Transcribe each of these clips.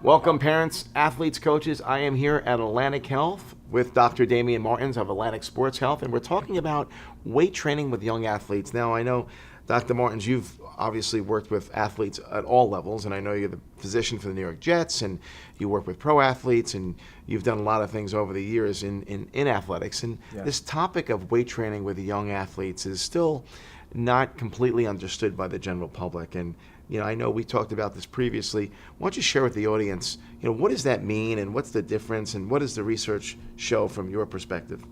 Welcome, parents, athletes, coaches. I am here at Atlantic Health with Dr. Damian Martins of Atlantic Sports Health, and we're talking about weight training with young athletes. Now, I know, Dr. Martins, you've obviously worked with athletes at all levels, and I know you're the physician for the New York Jets, and you work with pro athletes, and you've done a lot of things over the years in athletics. And this topic of weight training with young athletes is still not completely understood by the general public. And I know we talked about this previously. Why don't you share with the audience, what does that mean, and what's the difference, and what does the research show from your perspective?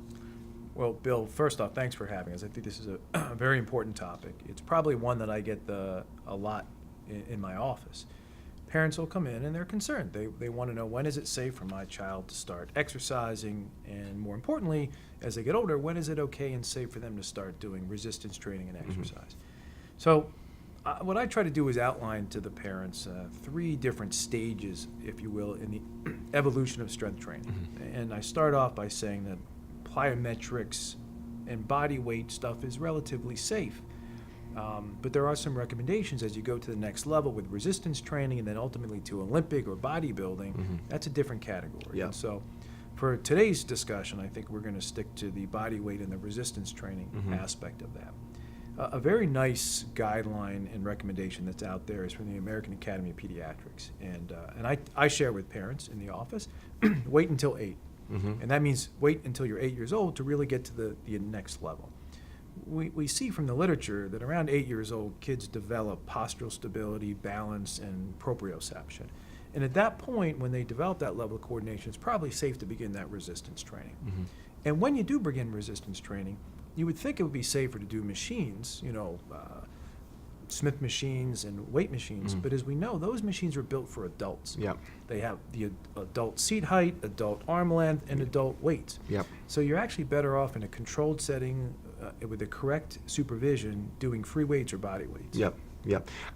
Well, Bill, first off, thanks for having us. I think this is a very important topic. It's probably one that I get a lot in my office. Parents will come in and they're concerned. They want to know, when is it safe for my child to start exercising, and more importantly, as they get older, when is it okay and safe for them to start doing resistance training and exercise? So what I try to do is outline to the parents 3 different stages, if you will, in the evolution of strength training. And I start off by saying that plyometrics and body weight stuff is relatively safe. But there are some recommendations as you go to the next level with resistance training and then ultimately to Olympic or bodybuilding. That's a different category. And so for today's discussion, I think we're going to stick to the body weight and the resistance training aspect of that. A very nice guideline and recommendation that's out there is from the American Academy of Pediatrics. And I share with parents in the office, wait until 8. And that means wait until you're 8 years old to really get to the next level. We see from the literature that around 8 years old, kids develop postural stability, balance, and proprioception. And at that point, when they develop that level of coordination, it's probably safe to begin that resistance training. And when you do begin resistance training, you would think it would be safer to do machines, Smith machines and weight machines, but as we know, those machines are built for adults. They have the adult seat height, adult arm length, and adult weights. So you're actually better off in a controlled setting with the correct supervision doing free weights or body weights.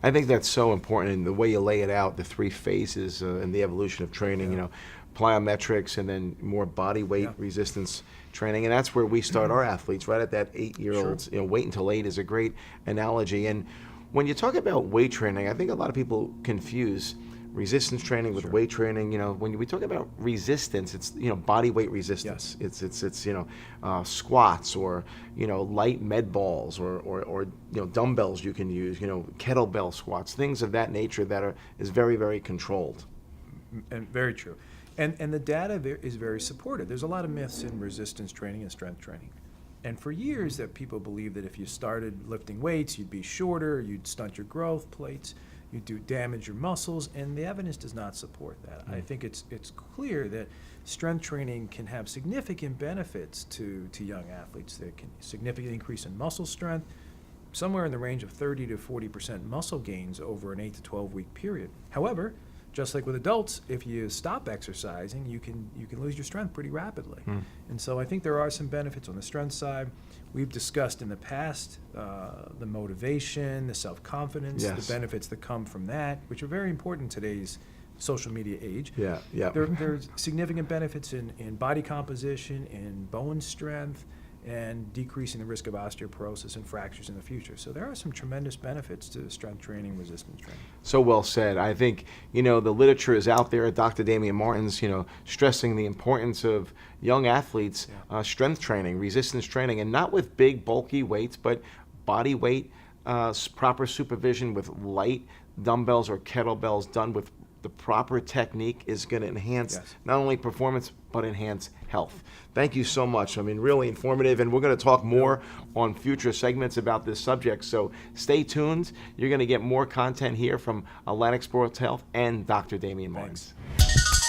I think that's so important, and the way you lay it out, the 3 phases in the evolution of training, plyometrics and then more body weight resistance training, and that's where we start our athletes, right at that 8-year-olds. Wait until 8 is a great analogy. And when you talk about weight training, I think a lot of people confuse resistance training with weight training. When we talk about resistance, it's body weight resistance. It's squats or light med balls or dumbbells you can use. Kettlebell squats, things of that nature that is very, very controlled. And very true. And the data is very supportive. There's a lot of myths in resistance training and strength training. And for years that people believed that if you started lifting weights, you'd be shorter, you'd stunt your growth plates, you'd damage your muscles, and the evidence does not support that. I think it's clear that strength training can have significant benefits to young athletes. There can significant increase in muscle strength, somewhere in the range of 30 to 40% muscle gains over an 8 to 12 week period. However, just like with adults, if you stop exercising, you can lose your strength pretty rapidly. And so I think there are some benefits on the strength side. We've discussed in the past the motivation, the self-confidence, the benefits that come from that, which are very important in today's social media age. There's significant benefits in body composition, in bone strength, and decreasing the risk of osteoporosis and fractures in the future. So there are some tremendous benefits to strength training, resistance training. So well said. I think, the literature is out there. Dr. Damian Martins, stressing the importance of young athletes, strength training, resistance training, and not with big, bulky weights, but body weight, proper supervision with light dumbbells or kettlebells done with the proper technique is going to enhance not only performance, but enhance health. Thank you so much. Really informative, and we're going to talk more on future segments about this subject, so stay tuned. You're going to get more content here from Atlantic Sports Health and Dr. Damian Martins. Thanks.